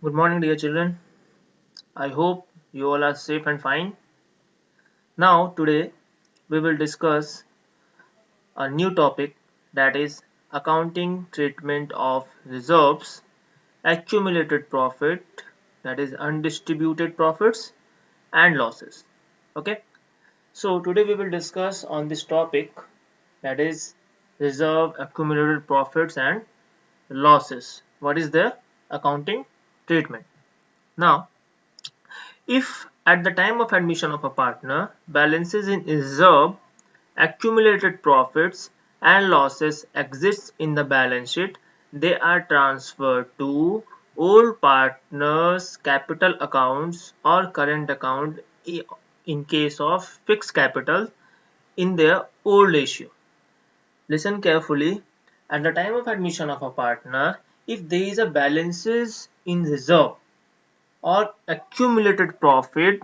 Good morning, dear children. I hope you all are safe and fine. Now, today we will discuss a new topic, that is accounting treatment of reserves, accumulated profit, that is undistributed profits and losses. Okay, so today we will discuss on this topic, that is reserve, accumulated profits and losses. What is their accounting treatment? Now, if at the time of admission of a partner, balances in reserve, accumulated profits and losses exist in the balance sheet, they are transferred to old partners' capital accounts or current account in case of fixed capital in their old ratio. Listen carefully. At the time of admission of a partner, if there is a balances in reserve or accumulated profit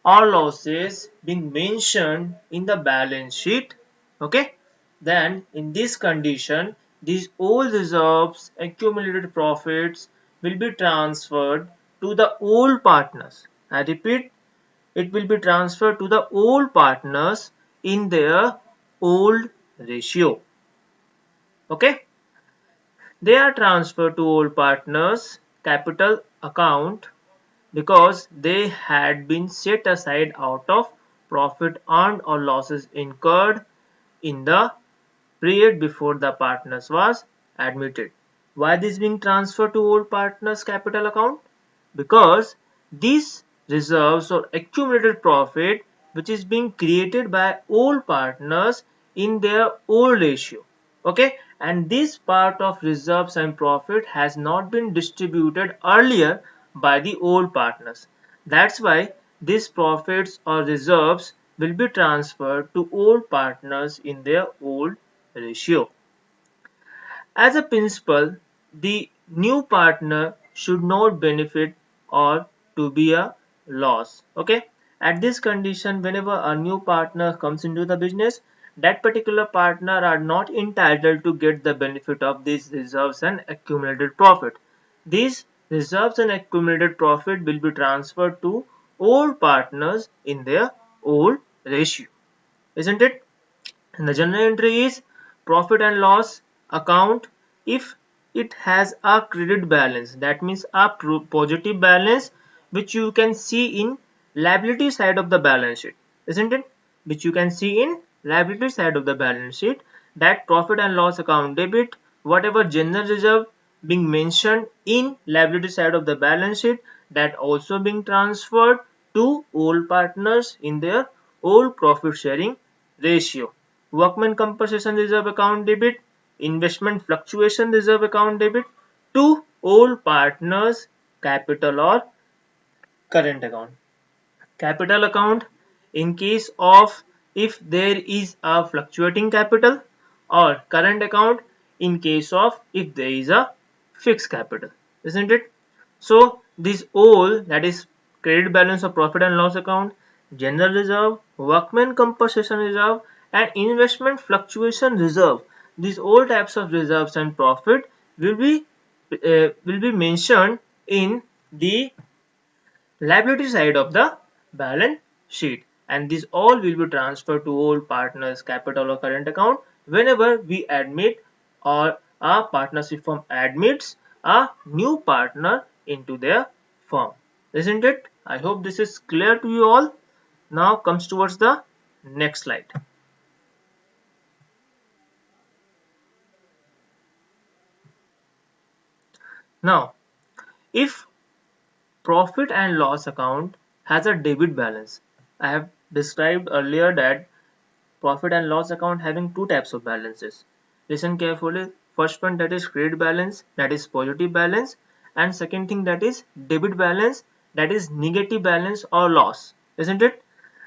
or losses being mentioned in the balance sheet, okay, then in this condition these old reserves, accumulated profits will be transferred to the old partners. I repeat, it will be transferred to the old partners in their old ratio. Okay, they are transferred to old partners capital account because they had been set aside out of profit earned or losses incurred in the period before the partners was admitted. Why this being transferred to old partners capital account? Because these reserves or accumulated profit which is being created by old partners in their old ratio, okay, and this part of reserves and profit has not been distributed earlier by the old partners. That's why these profits or reserves will be transferred to old partners in their old ratio. As a principle, the new partner should not benefit or to be a loss. Okay. At this condition, whenever a new partner comes into the business, that particular partner are not entitled to get the benefit of these reserves and accumulated profit. These reserves and accumulated profit will be transferred to old partners in their old ratio. Isn't it? And the journal entry is profit and loss account if it has a credit balance, that means a positive balance which you can see in liability side of the balance sheet, isn't it? Which you can see in liability side of the balance sheet, that profit and loss account debit whatever general reserve being mentioned in liability side of the balance sheet, that also being transferred to old partners in their old profit sharing ratio. Workmen compensation reserve account debit, investment fluctuation reserve account debit to old partners capital or current account. Capital account in case of if there is a fluctuating capital, or current account in case of if there is a fixed capital, isn't it? So this all, that is credit balance of profit and loss account, general reserve, workman compensation reserve and investment fluctuation reserve, these all types of reserves and profit will be mentioned in the liability side of the balance sheet, and these all will be transferred to old partners capital or current account whenever we admit or a partnership firm admits a new partner into their firm, isn't it? I hope this is clear to you all. Now comes towards the next slide. Now, if profit and loss account has a debit balance, I have described earlier that profit and loss account having two types of balances. Listen carefully. First one, that is credit balance, that is positive balance, and second thing, that is debit balance, that is negative balance or loss, isn't it?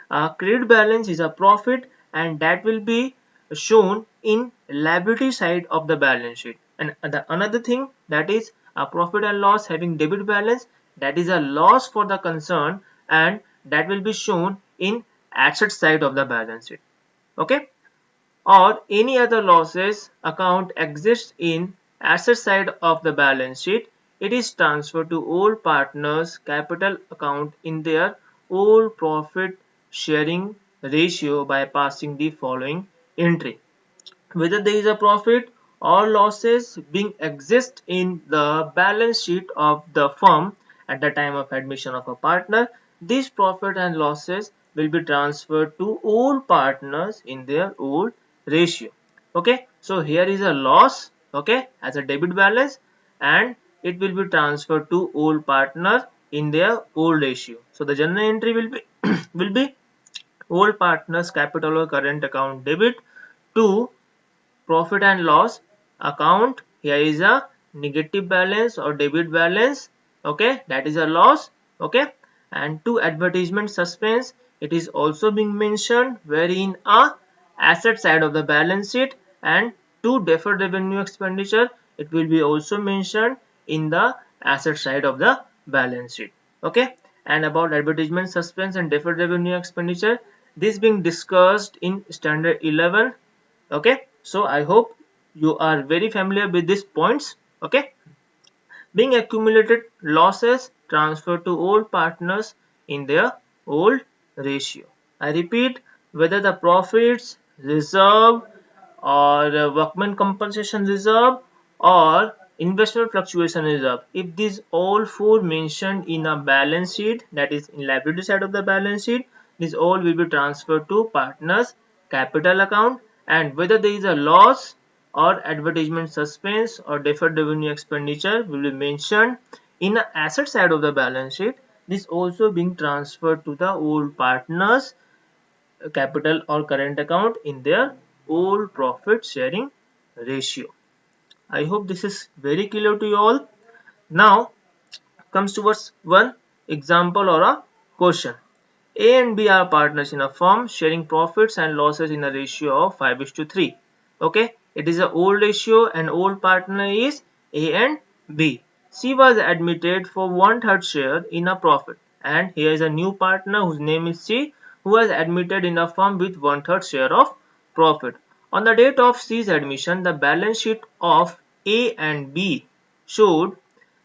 Credit balance is a profit and that will be shown in liability side of the balance sheet, and another thing, that is a profit and loss having debit balance, that is a loss for the concern and that will be shown in asset side of the balance sheet, okay, or any other losses account exists in asset side of the balance sheet it is transferred to all partners capital account in their all profit sharing ratio by passing the following entry: whether there is a profit or losses being exist in the balance sheet of the firm at the time of admission of a partner, these profit and losses will be transferred to all partners in their old ratio. Okay, so here is a loss, okay, as a debit balance, and it will be transferred to all partners in their old ratio. So the journal entry will be will be all partners capital or current account debit to profit and loss account. Here is a negative balance or debit balance, okay, that is a loss, okay. And to advertisement suspense, it is also being mentioned wherein a asset side of the balance sheet, and to deferred revenue expenditure, it will be also mentioned in the asset side of the balance sheet, okay. And about advertisement suspense and deferred revenue expenditure, this being discussed in standard 11, okay. So I hope you are very familiar with these points, okay. Being accumulated losses transferred to all partners in their old ratio. I repeat, whether the profits reserve or workman compensation reserve or investment fluctuation reserve, if these all four mentioned in a balance sheet, that is in liability side of the balance sheet, these all will be transferred to partners capital account. And whether there is a loss or advertisement suspense or deferred revenue expenditure will be mentioned in the asset side of the balance sheet, this also being transferred to the old partners capital or current account in their old profit sharing ratio. I hope this is very clear to you all. Now comes towards one example or a question. A and B are partners in a firm sharing profits and losses in a ratio of 5:3. Okay, it is an old ratio and old partner is A and B. C was admitted for 1/3 share in a profit, and here is a new partner whose name is C, who was admitted in a firm with 1/3 share of profit. On the date of C's admission, the balance sheet of A and B showed,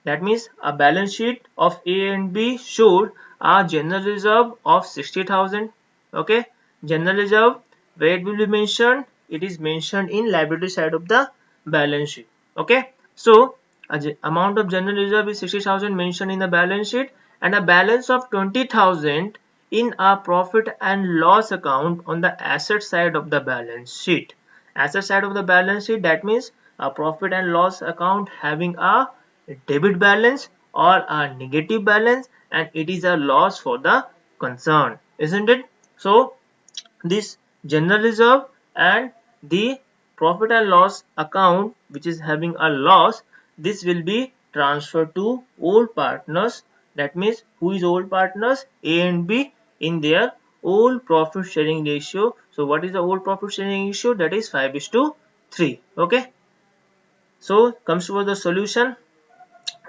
that means a balance sheet of A and B showed a general reserve of 60,000. Okay, general reserve, where it will be mentioned, it is mentioned in liability side of the balance sheet. Okay, so amount of general reserve is 60,000 mentioned in the balance sheet, and a balance of 20,000 in a profit and loss account on the asset side of the balance sheet. Asset side of the balance sheet, that means a profit and loss account having a debit balance or a negative balance, and it is a loss for the concern, isn't it? So this general reserve and the profit and loss account which is having a loss, this will be transferred to old partners, that means who is old partners, A and B, in their old profit sharing ratio. So what is the old profit sharing ratio? That is 5:3. Okay, so comes towards the solution,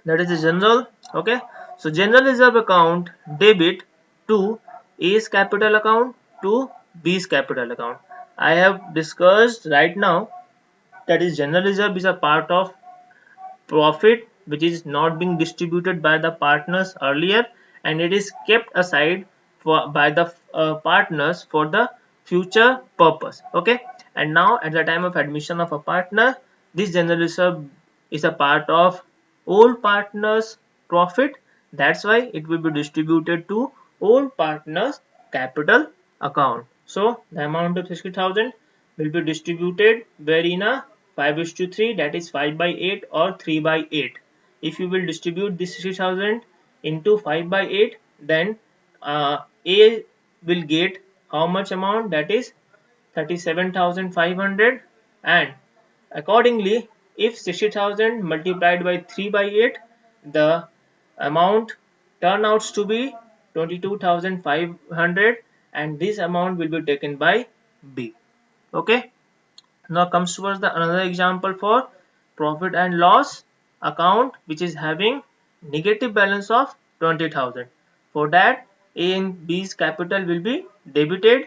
that is the general. Okay, so general reserve account debit to A's capital account to B's capital account. I have discussed right now, that is general reserve is a part of profit which is not being distributed by the partners earlier, and it is kept aside by the partners for the future purpose. Okay, and now at the time of admission of a partner, this general reserve is a part of all partners profit, that's why it will be distributed to all partners capital account. So the amount of 60,000 will be distributed wherein a 5:3, that is 5 by 8 or 3 by 8. If you will distribute this 60,000 into 5 by 8, then A will get how much amount, that is 37,500, and accordingly if 60,000 multiplied by 3 by 8, the amount turn outs to be 22,500, and this amount will be taken by B. Okay, now comes towards the another example for profit and loss account which is having negative balance of 20,000. For that, A and B's capital will be debited.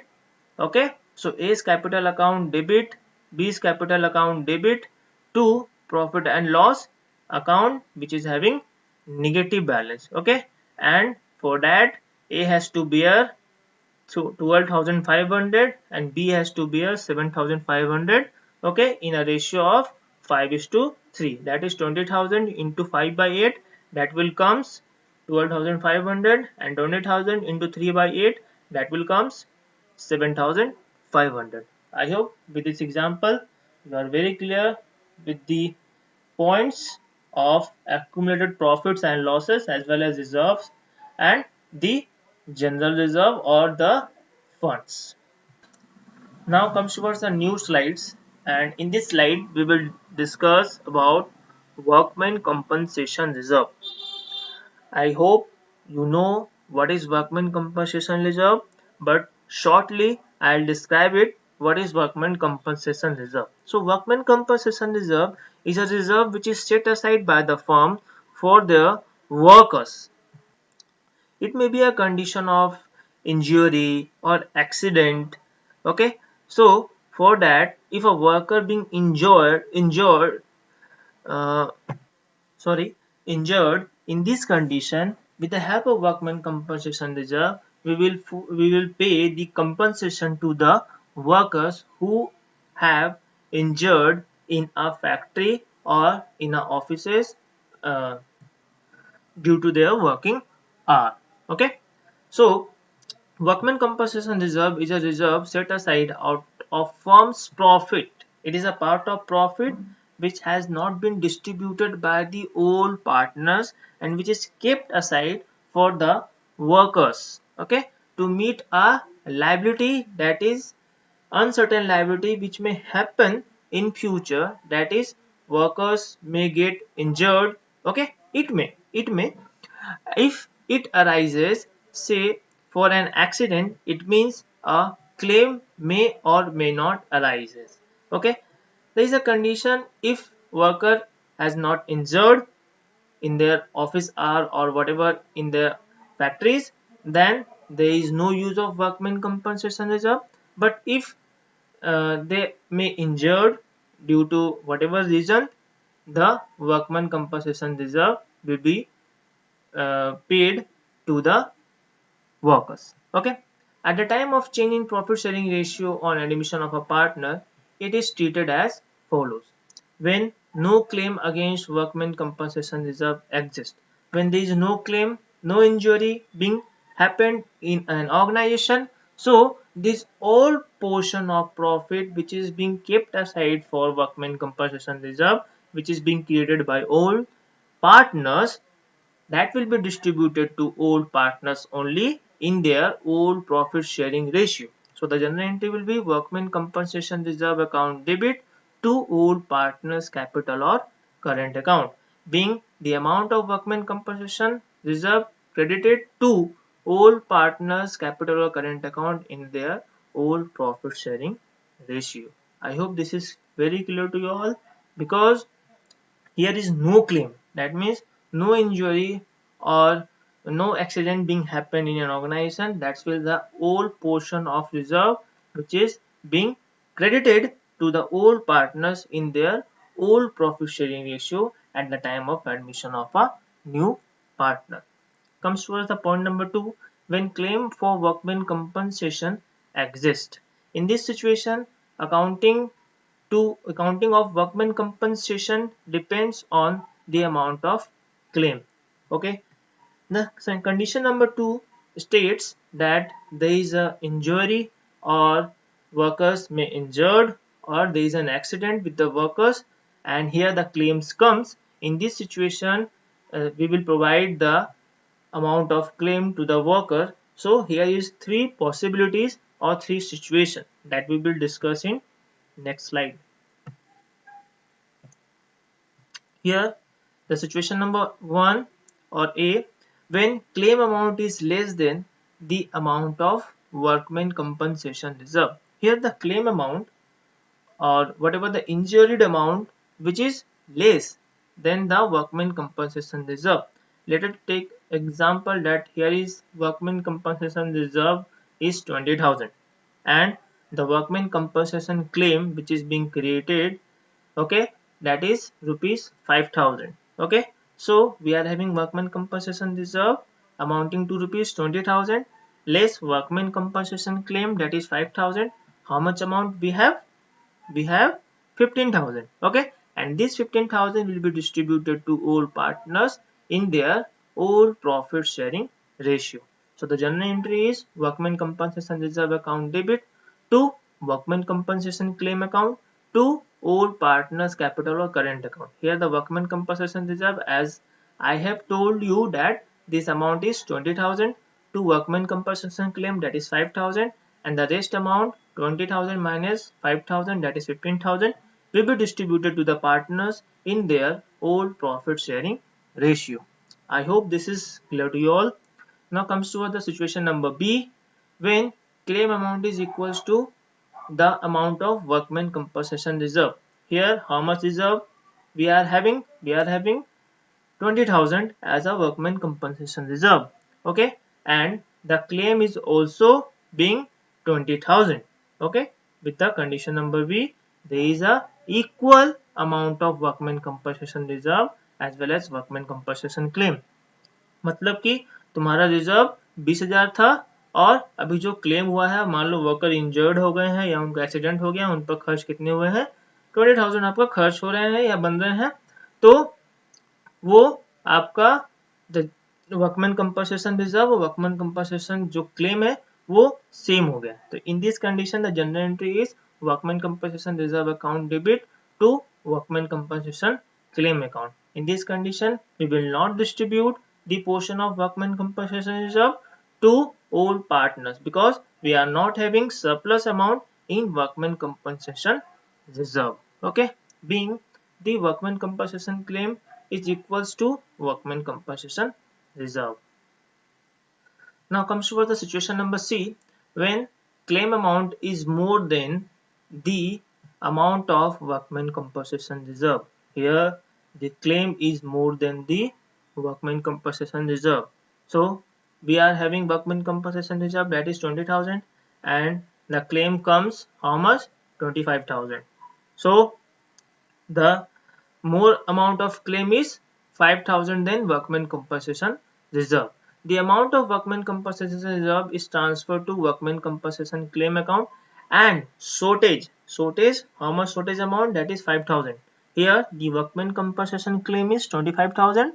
Okay, so A's capital account debit, B's capital account debit to profit and loss. account which is having negative balance. Okay, and for that A has to bear 12,500 and B has to bear 7,500. Okay, in a ratio of 5 is to 3, that is 20,000 into 5 by 8, that will comes 12,500, and 20,000 into 3 by 8, that will comes 7,500. I hope with this example you are very clear with the points of accumulated profits and losses as well as reserves and the general reserve or the funds. Now comes towards the new slides, and in this slide we will discuss about workmen compensation reserve. I hope you know what is workmen compensation reserve, but shortly I'll describe it what is workmen compensation reserve. So workmen compensation reserve is a reserve which is set aside by the firm for their workers. It may be a condition of injury or accident. Okay, so for that, if a worker being uh, injured in this condition, with the help of workman compensation reserve, we will pay the compensation to the workers who have injured in a factory or in a offices uh, due to their working hour. Okay, so workman compensation reserve is a reserve set aside out of firm's profit. It is a part of profit which has not been distributed by the old partners and which is kept aside for the workers. Okay, to meet a liability, that is uncertain liability which may happen in future, that is workers may get injured. Okay, it may if it arises, say for an accident, it means a claim may or may not arises. Okay, there is a condition if worker has not injured in their office hour or whatever in their factories, then there is no use of workmen compensation reserve. But if they may injured due to whatever reason, the workman compensation reserve will be paid to the workers. Okay. At the time of change in profit sharing ratio on admission of a partner, it is treated as follows. When no claim against workmen compensation reserve exists, when there is no claim, no injury being happened in an organization, so this all portion of profit which is being kept aside for workmen compensation reserve, which is being created by all partners, that will be distributed to all partners only in their all profit sharing ratio. So the general entry will be workmen compensation reserve account debit to all partners capital or current account, being the amount of workmen compensation reserve credited to all partners capital or current account in their all profit sharing ratio. I hope this is very clear to you all, because here is no claim, that means no injury or no accident being happened in an organization, that's will the whole portion of reserve which is being credited to the old partners in their old profit sharing ratio at the time of admission of a new partner. Comes towards the point number 2, when claim for workmen compensation exists. In this situation, accounting of workmen compensation depends on the amount of claim. Okay, the condition number 2 states that there is a injury or workers may injured or there is an accident with the workers, and here the claims comes. In this situation, we will provide the amount of claim to the worker. So here is three possibilities or three situations that we will discuss in next slide. Here, the situation number 1 or A, when claim amount is less than the amount of workmen compensation reserve. Here the claim amount or whatever the injured amount which is less than the workmen compensation reserve. Let us take example that here is workmen compensation reserve is 20,000 and the workmen compensation claim which is being created, okay, that is rupees 5,000. Okay, so we are having workmen compensation reserve amounting to rupees 20,000 less workmen compensation claim, that is 5,000. How much amount we have? We have 15,000. Okay, and this 15,000 will be distributed to all partners in their all profit sharing ratio. So the journal entry is workmen compensation reserve account debit to workmen compensation claim account to all partners capital or current account. Here the workmen compensation reserve, as I have told you that this amount is 20,000 to workmen compensation claim, that is 5,000, and the rest amount 20,000 minus 5,000, that is 15,000, will be distributed to the partners in their all profit sharing ratio. I hope this is clear to you all. Now comes to the situation number B, when claim amount is equals to the amount of workmen compensation reserve. Here how much reserve we are having? We are having 20,000 as a workmen compensation reserve. Okay, and the claim is also being 20,000. Okay, with the condition number B, there is a equal amount of workmen compensation reserve as well as workmen compensation claim. मतलब कि तुम्हारा reserve 20,000 था और अभी जो claim हुआ है, मान लो वर्कर इंजर्ड हो गए हैं या उनका एक्सीडेंट हो गया, उन पर खर्च कितने हुए हैं? 20,000 आपका खर्च हो रहे हैं या बन रहे हैं, तो वो आपका वर्कमैन कंपनसेशन रिजर्व और वर्कमैन कंपनसेशन जो क्लेम है वो सेम हो गया. तो in this condition the general entry is workman compensation reserve account debit to workman compensation claim account. In this condition, we will not distribute the portion of workman compensation reserve to all partners because we are not having surplus amount in workman compensation reserve. Okay, being the workman compensation claim is equals to workman compensation reserve. Now comes to the situation number C, when claim amount is more than the amount of workman compensation reserve. Here the claim is more than the workman compensation reserve. So we are having workman compensation reserve, that is 20,000, and the claim comes how much? 25,000. So the more amount of claim is 5,000 than workman compensation reserve. The amount of workman compensation reserve is transferred to workman compensation claim account, and shortage, how much shortage amount? That is 5,000. Here the workman compensation claim is 25,000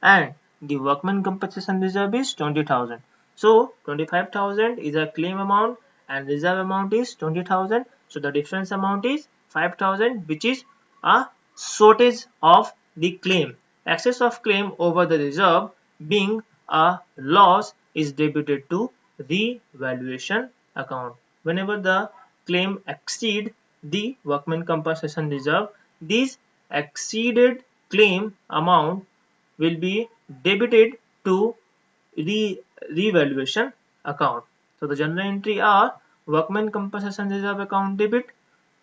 and the workman compensation reserve is 20,000. So 25,000 is a claim amount and reserve amount is 20,000. So the difference amount is 5,000, which is a shortage of the claim. Excess of claim over the reserve being a loss is debited to the valuation account. Whenever the claim exceed the workman compensation reserve, this exceeded claim amount will be debited to the revaluation account. So the journal entry are workman compensation reserve account debit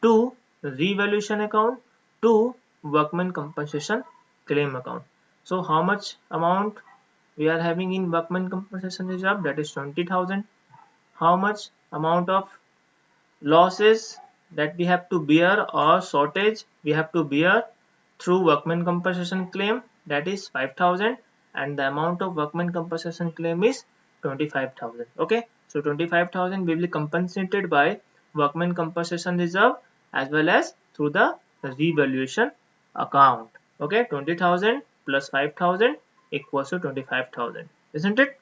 to revaluation account to workman compensation claim account. So how much amount we are having in workman compensation reserve? That is 20,000. How much amount of losses that we have to bear or shortage we have to bear through workman compensation claim? That is 5,000, and the amount of workman compensation claim is 25,000. Okay, so 25,000 will be compensated by workman compensation reserve as well as through the revaluation account. Okay, 20,000 plus 5,000 equals to 25,000, isn't it?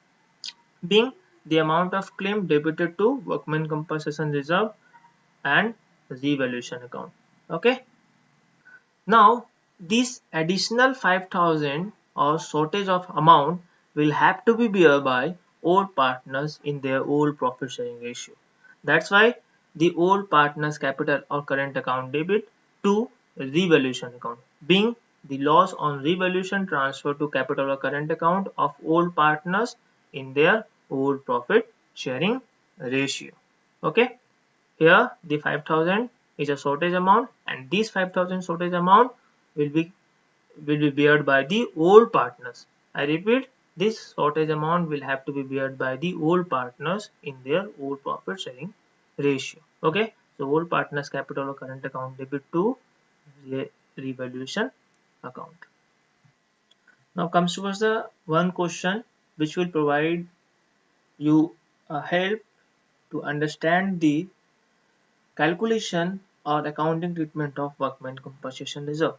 Being the amount of claim debited to workman compensation reserve and revaluation account. Okay, now this additional 5,000 or shortage of amount will have to be bear by all partners in their all profit sharing ratio. That's why the all partners capital or current account debit to revaluation account, being the loss on revaluation transfer to capital or current account of all partners in their all profit sharing ratio. Okay, here the 5,000 is a shortage amount, and this 5,000 shortage amount will be beared by the all partners. I repeat, this shortage amount will have to be beared by the all partners in their all profit sharing ratio. Okay, so all partners capital or current account debit to revaluation account. Now comes towards the one question which will provide you a help to understand the calculation or accounting treatment of workmen compensation reserve.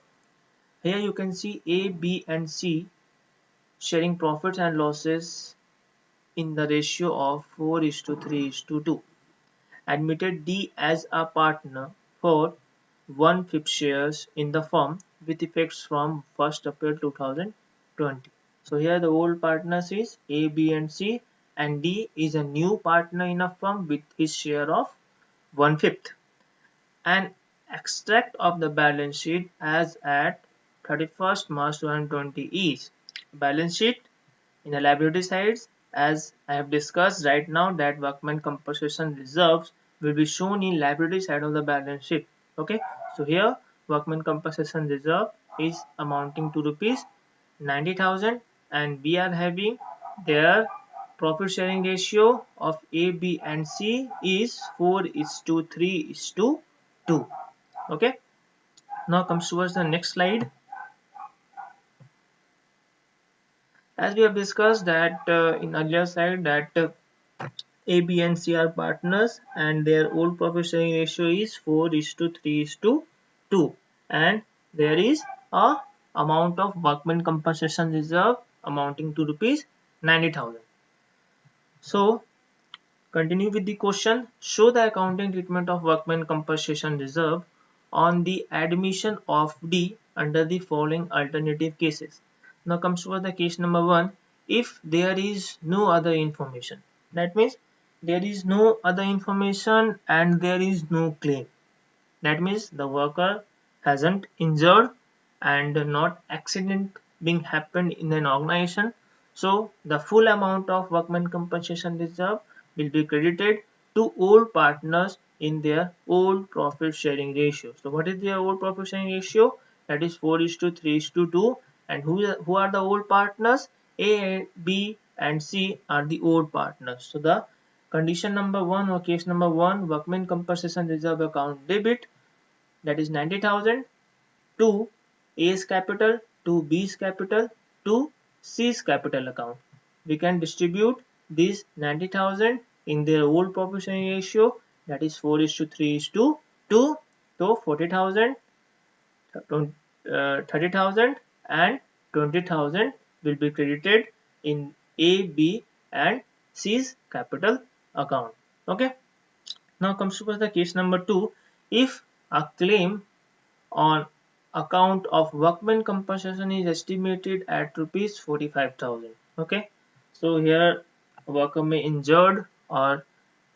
Here you can see A, B and C sharing profits and losses in the ratio of 4 is to 3 is to 2. Admitted D as a partner for 1/5 shares in the firm with effects from 1st April 2020. So here the old partners is A, B and C, and D is a new partner in a firm with his share of 1/5. An extract of the balance sheet as at 31st March 2020 is balance sheet in the liability sides, as I have discussed right now, that workmen compensation reserves will be shown in liability side of the balance sheet. Okay, so here workmen compensation reserve is amounting to rupees 90,000, and we are having their profit sharing ratio of A, B and C is 4 is to 3 is to 2. Okay, now comes towards the next slide. As we have discussed that in earlier slide that A, B and C are partners and their old profit sharing ratio is 4 is to 3 is to 2, and there is a amount of workmen compensation reserve amounting to rupees 90,000. So continue with the question. Show the accounting treatment of workmen compensation reserve on the admission of D under the following alternative cases. Now comes to the case number 1. If there is no other information, that means there is no other information and there is no claim. That means the worker hasn't injured and not accident being happened in an organization. So the full amount of workmen compensation reserve will be credited to all partners in their old profit sharing ratio. So what is their old profit sharing ratio? That is 4 is to 3 is to 2. And who are the old partners? A, B and C are the old partners. So the condition number 1 or case number 1, workmen compensation reserve account debit, that is 90,000 to A's capital, to B's capital, to C's capital account. We can distribute this 90,000 in their old profit sharing ratio, that is 4 is to 3 is to 2. So 40,000, 30,000 and 20,000 will be credited in A, B and C's capital account. Okay. Now comes to the case number 2. If a claim on account of workmen compensation is estimated at rupees 45,000. Okay, so here worker may injured or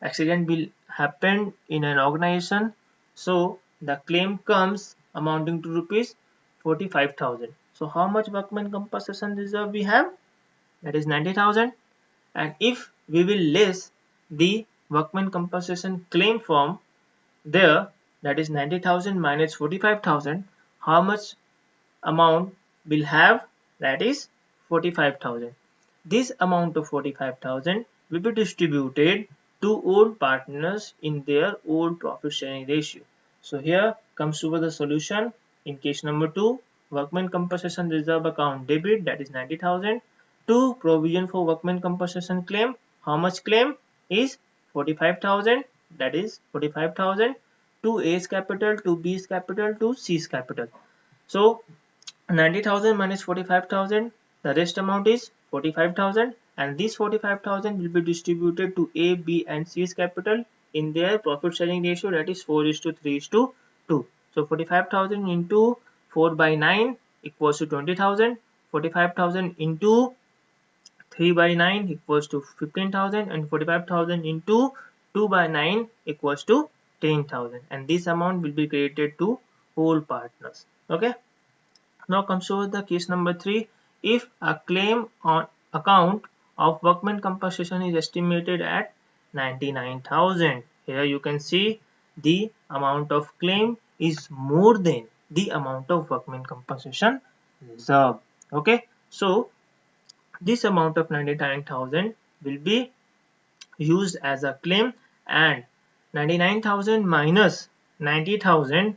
accident will happen in an organization, so the claim comes amounting to rupees 45,000. So how much workmen compensation reserve we have? That is 90,000. And if we will less the workmen compensation claim form there, that is 90,000 minus 45,000, how much amount will have? That is 45,000. This amount of 45,000 will be distributed to all partners in their old profit sharing ratio. So here comes over the solution. In case number 2, workmen compensation reserve account debit, that is 90,000, to provision for workmen compensation claim. How much claim is 45,000, that is 45,000 to A's capital, to B's capital, to C's capital. So 90,000 minus 45,000, the rest amount is 45,000, and this 45,000 will be distributed to A, B and C's capital in their profit sharing ratio, that is 4 is to 3 is to 2. So 45,000 into 4 by 9 equals to 20,000. 45,000 into 3 by 9 equals to 15,000, and 45,000 into 2 by 9 equals to 10,000, and this amount will be credited to all partners. Okay. Now comes over the case number 3. If a claim on account of workmen compensation is estimated at 99,000, here you can see the amount of claim is more than the amount of workmen compensation reserve. Okay, so this amount of 99,000 will be used as a claim, and 99,000 minus 90,000,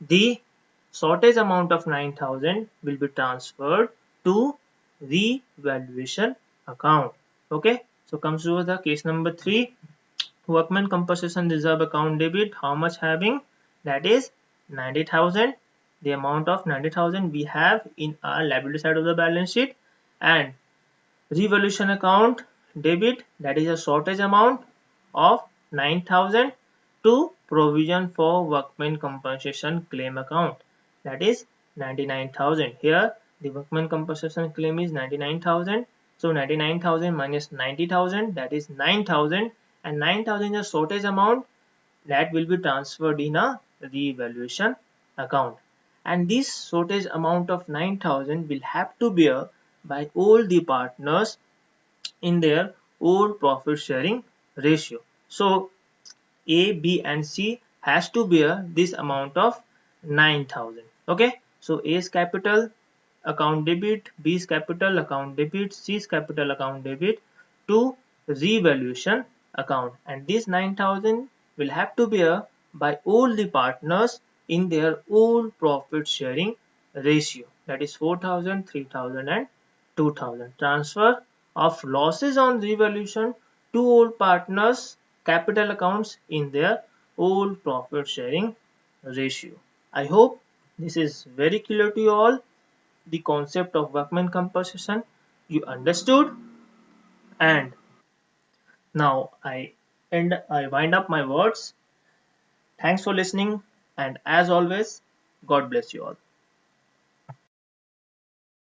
the shortage amount of 9,000 will be transferred to revaluation account. Okay, so comes to the case number 3. Workmen compensation reserve account debit. How much having? That is 90,000. The amount of 90,000 we have in our liability side of the balance sheet. And revaluation account debit, that is a shortage amount of 9,000 to provision for workmen compensation claim account, that is 99,000. Here the workmen compensation claim is 99,000, so 99,000 minus 90,000, that is 9,000, and 9,000 is a shortage amount that will be transferred in a revaluation account. And this shortage amount of 9,000 will have to bear by all the partners in their own profit sharing ratio. So A, B and C has to bear this amount of 9,000. Okay. So A's capital account debit, B's capital account debit, C's capital account debit to revaluation account, and this 9,000 will have to bear by all the partners in their own profit sharing ratio, that is 4,000, 3,000 and 2,000. Transfer of losses on revaluation to all partners capital accounts in their own profit sharing ratio. I hope this is very clear to you all. The concept of workman compensation you understood, and now I wind up my words. Thanks for listening, and as always, God bless you all.